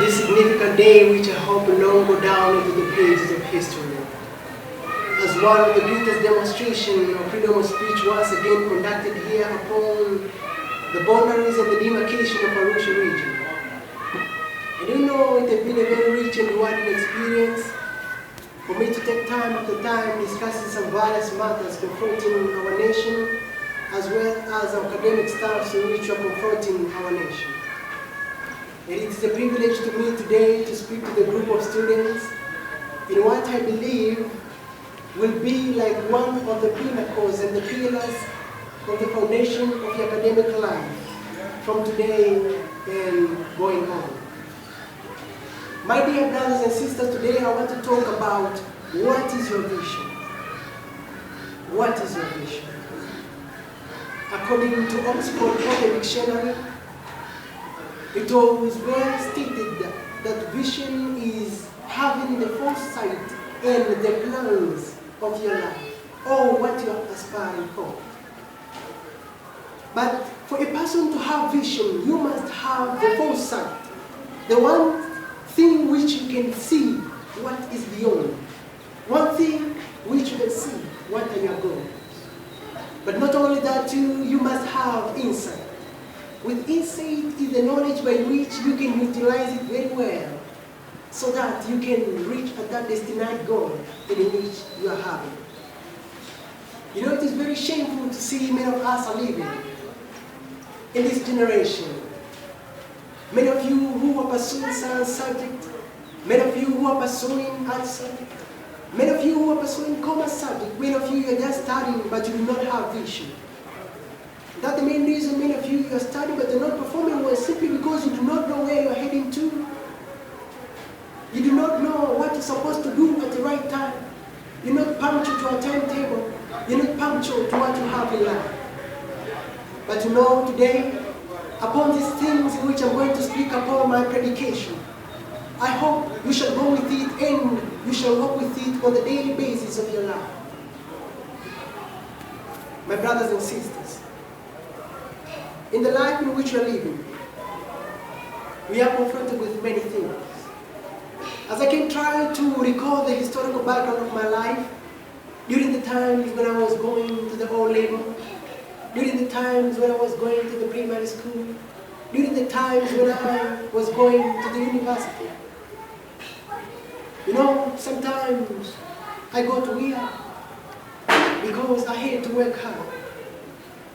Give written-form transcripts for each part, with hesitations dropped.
this significant day which I hope will long go down into the pages of history. As one of the greatest demonstrations of freedom of speech once again conducted here upon the boundaries and the demarcation of Arusha region. And you know, it has been a very rich and rewarding experience for me to take time after time discussing some various matters confronting our nation, as well as our academic staffs in which we are confronting our nation. And it is a privilege to me today to speak to the group of students in what I believe will be like one of the pinnacles and the pillars of the foundation of the academic life from today and going on. My dear brothers and sisters, today I want to talk about what is your vision? What is your vision? According to Oxford Open Dictionary, it was well stated that vision is having the foresight and the plans of your life, or what you are aspiring for. But for a person to have vision, you must have the foresight, the one thing which you can see what is beyond, one thing which you can see what are your goals. But not only that, you must have insight. With insight is the knowledge by which you can utilize it very well so that you can reach at that destined goal in which you are having. You know, it is very shameful to see many of us are living in this generation. Many of you who are pursuing science subject, many of you who are pursuing art subject, many of you who are pursuing commerce subject, many of you are just studying but you do not have vision. That's the main reason many of you are studying but you're not performing well, simply because you do not know where you're heading to. You do not know what you're supposed to do at the right time. You're not punctual to a timetable. You're not punctual to what you have in life. But you know, today, upon these things in which I'm going to speak upon my predication, I hope you shall go with it and you shall walk with it on the daily basis of your life. My brothers and sisters, in the life in which we are living, we are confronted with many things. As I can try to recall the historical background of my life, during the times when I was going to the O-level, during the times when I was going to the primary school, during the times when I was going to the university. You know, sometimes I go to work because I had to work hard.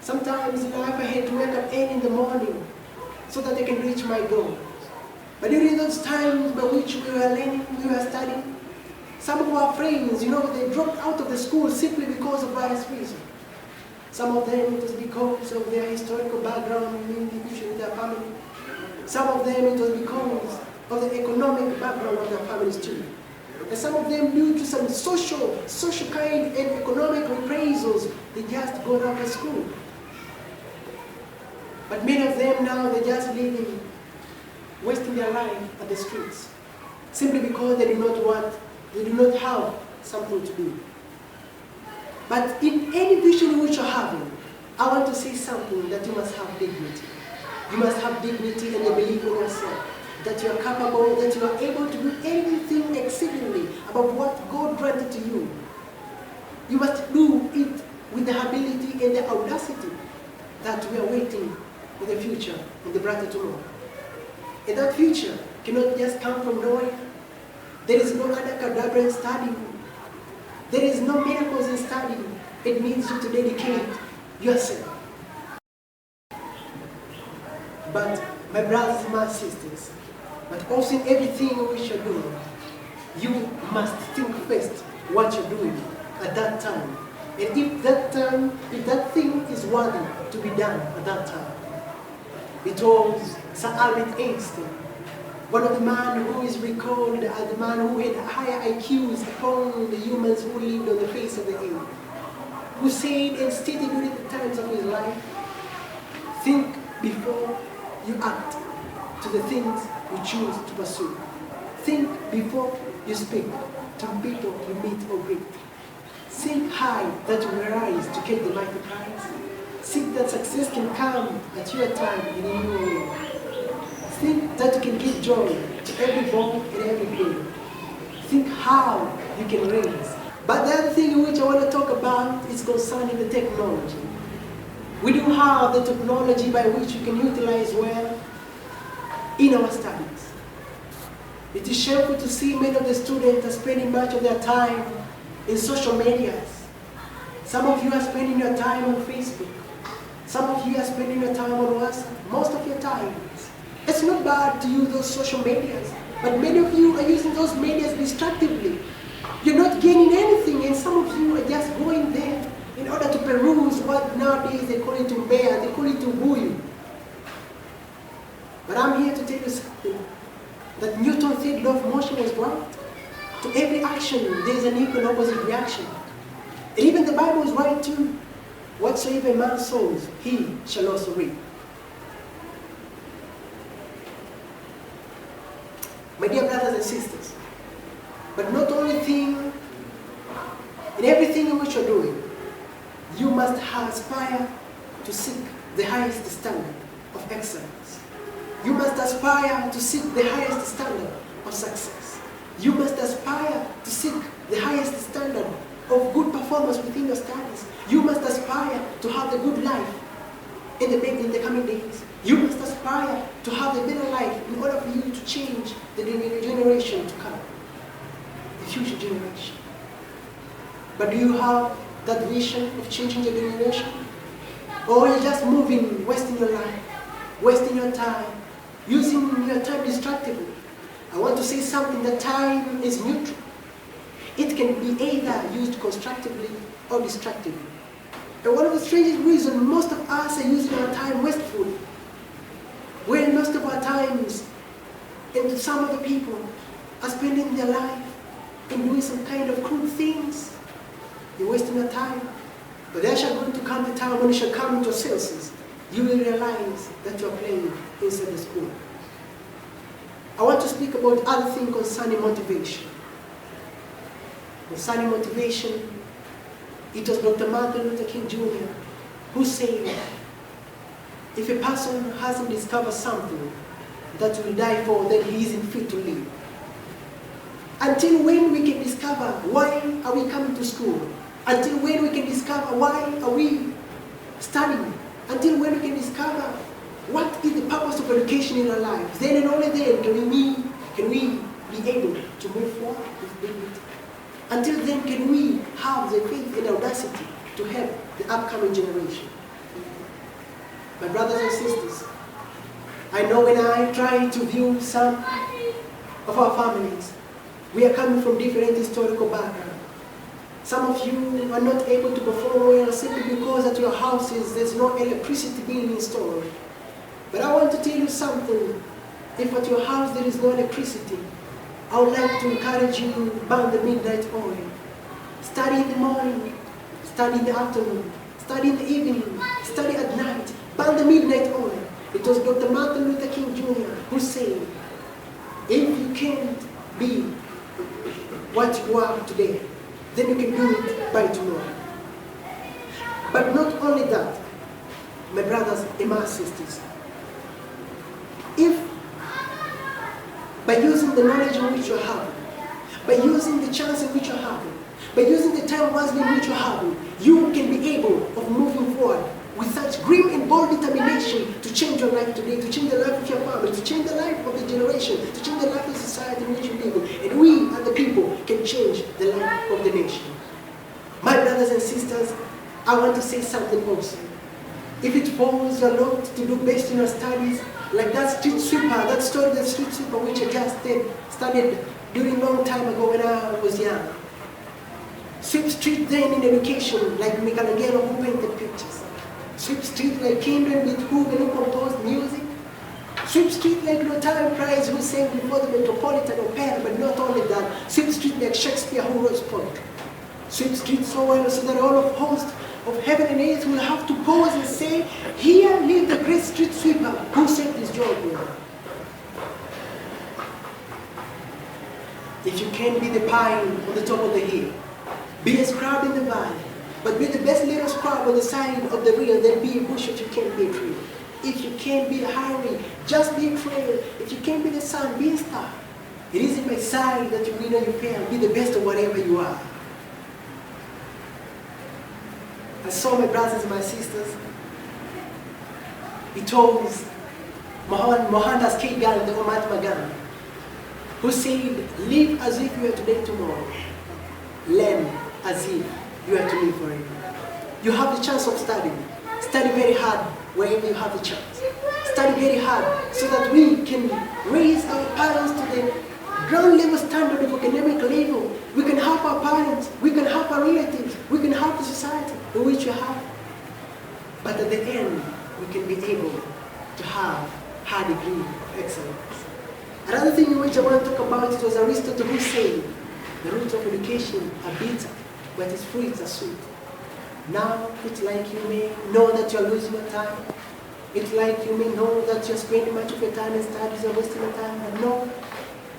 Sometimes in life I had to wake up early in the morning so that I can reach my goals. But during those times by which we were learning, we were studying, some of our friends, you know, they dropped out of the school simply because of various reasons. Some of them it was because of their historical background in their family. Some of them it was because of the economic background of their families too. And some of them due to some social kind and economic reprisals, they just got out of school. But many of them now, they're just living, wasting their life at the streets, simply because they do not have something to do. But in any vision which you're having, I want to say something, that you must have dignity. You must have dignity and the belief in yourself, that you are capable, that you are able to do anything exceedingly above what God granted to you. You must do it with the ability and the audacity that we are waiting for the future and the brighter tomorrow. And that future cannot just come from nowhere. There is no other cadabra in studying. There is no miracles in studying. It means you to dedicate yourself. But my brothers and my sisters, but also in everything which you're doing, you must think first what you're doing at that time. And if that thing is worthy to be done at that time. It was Sir Albert Einstein, one of the men who is recalled as the man who had higher IQs upon the humans who lived on the face of the earth, who said and stated during the times of his life, think before you act to the things you choose to pursue. Think before you speak to people you meet or greet. Think high that you will rise to get the mighty prize. Seek that success can come at your time and in your way. Think that you can give joy to every boy and every girl. Think how you can raise. But the other thing which I want to talk about is concerning the technology. We do have the technology by which we can utilize well in our studies. It is shameful to see many of the students are spending much of their time in social medias. Some of you are spending your time on Facebook. Some of you are spending your time on WhatsApp. Most of your time. It's not bad to use those social medias, but many of you are using those medias distractively. You're not gaining anything, and some of you are just going there in order to peruse what nowadays they call it to bear, they call it to buoy. But I'm here to tell you something, that Newton said law of motion was right. To every action, there is an equal and opposite reaction. And even the Bible is right too. Whatsoever a man sows, he shall also reap. My dear brothers and sisters, but not only thing, in everything in which you're doing, you must aspire to seek the highest standard of excellence. You must aspire to seek the highest standard of success. You must aspire to seek the highest standard of good performance within your studies. You must aspire to have the good life in the coming days. You must aspire to have a better life in order for you to change the generation to come, the future generation. But do you have that vision of changing the generation? Or are you just moving, wasting your life, wasting your time, using your time destructively? I want to say something, that time is neutral. It can be either used constructively or destructively. And one of the strangest reasons most of us are using our time wastefully, when most of our times, and some of the people, are spending their life in doing some kind of crude things. You're wasting your time. But there shall going to come the time when you shall come into your senses. You will realize that you're playing inside the school. I want to speak about other things concerning motivation. Concerning motivation, it was Dr. Martin Luther King Jr. who said, if a person hasn't discovered something that will die for, then he isn't fit to live. Until when we can discover why are we coming to school? Until when we can discover why are we studying? Until when we can discover what is the purpose of education in our lives? Then and only then can we be able to move forward with dignity. Until then can we have the faith and audacity to help the upcoming generation. My brothers and sisters, I know when I try to view some of our families, we are coming from different historical backgrounds. Some of you are not able to perform well simply because at your houses there's no electricity being installed. But I want to tell you something. If at your house there is no electricity, I would like to encourage you to burn the midnight oil. Study in the morning, study in the afternoon, study in the evening, study at night. Burn the midnight oil. It was Dr. Martin Luther King Jr. who said, if you can't be what you are today, then you can do it by tomorrow. But not only that, my brothers and my sisters, if by using the knowledge in which you have, by using the chance in which you have, by using the time wisely in which you have, you can be able of moving forward with such grim and bold determination to change your life today, to change the life of your family, to change the life of the generation, to change the life of the society in which you live. And we, as the people, can change the life of the nation. My brothers and sisters, I want to say something also. If it falls your lot to do best in your studies, like that street sweeper, that story of the street sweeper which I just studied during a long time ago when I was young. Sweep street then in education, like Michelangelo who painted pictures. Sweep street like Kindred with who composed music. Sweep street like Rotary Prize who sang before the Metropolitan Opera, but not only that, sweep street like Shakespeare who wrote poetry. Sweep street so well so that all of hosts of heaven and earth will have to pause and say, here lives the great street sweeper who saved this job here. If you can't be the pine on the top of the hill, be a scrub in the valley, but be the best little scrub on the side of the river, then be a bush if you can't be a tree. If you can't be a highway, just be a trail. If you can't be the sun, be a star. It isn't by side that you win or you fail. Be the best of whatever you are. I saw my brothers and my sisters. It was Mohandas K. Gandhi, the Mahatma Gandhi, who said, live as if you are today, tomorrow. Learn as if you are to live forever. You have the chance of studying. Study very hard wherever you have the chance. Study very hard so that we can raise our parents to the ground level standard of academic level. We can help our parents, we can help our relatives, we can help the society in which we have. But at the end, we can be able to have a high degree of excellence. Another thing in which I want to talk about, it was Aristotle who said, the roots of education are bitter, but its fruits are sweet. Now, it's like you may know that you're losing your time. It's like you may know that you're spending much of your time in studies or wasting your time, but no.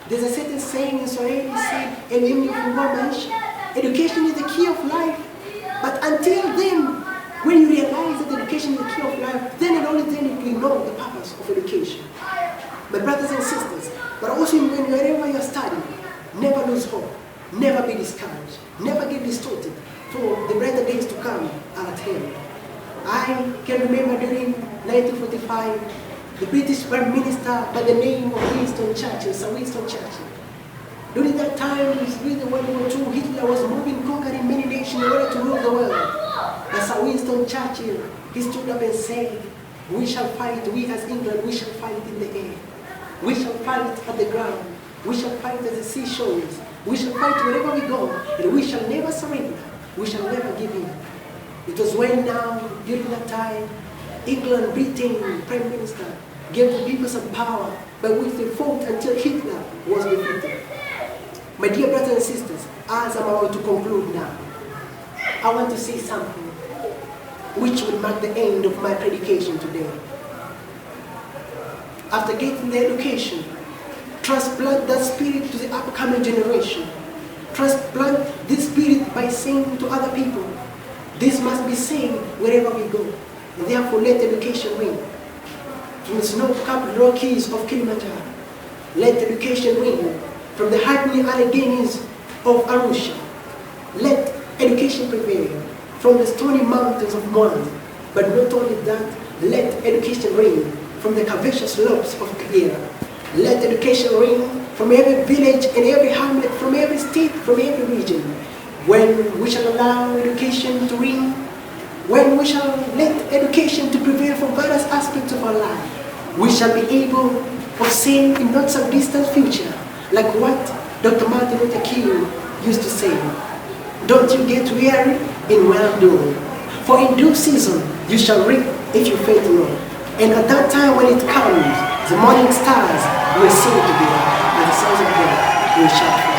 There's a certain saying in Swahili said, elimu hufungua maisha. Education is the key of life. But until then, when you realize that education is the key of life, then and only then you will know the purpose of education. My brothers and sisters, but also wherever you're studying, never lose hope. Never be discouraged. Never get distorted. For the brighter days to come are at hand. I can remember during 1945, the British Prime Minister by the name of Winston Churchill, Sir Winston Churchill. During that time, during the World War II, Hitler was moving, conquering many nations in order to rule the world. But Sir Winston Churchill, he stood up and said, we shall fight, we as England, we shall fight in the air. We shall fight at the ground. We shall fight at the seashores. We shall fight wherever we go, and we shall never surrender. We shall never give in. It was when now, during that time, England, Britain, Prime Minister, gave the people some power by which they fought until Hitler was defeated. My dear brothers and sisters, as I'm about to conclude now, I want to say something which will mark the end of my predication today. After getting the education, transplant that spirit to the upcoming generation. Transplant this spirit by saying to other people, this must be said wherever we go. And therefore let education ring. From the snow-capped Rockies of Kilimanjaro, let education ring. From the hardening Alleghenies of Arusha, let education prevail. From the stony mountains of Mwanza, but not only that, let education ring. From the curvaceous slopes of Kagera, let education ring. From every village and every hamlet, from every state, from every region. When we shall allow education to ring, when we shall let education to prevail from various aspects of our life, we shall be able of saying in not so distant future, like what Dr. Martin Luther King used to say, don't you get weary in well-doing, for in due season you shall reap if you faint not. And at that time when it comes, the morning stars will sing together, and the sons of God will shout.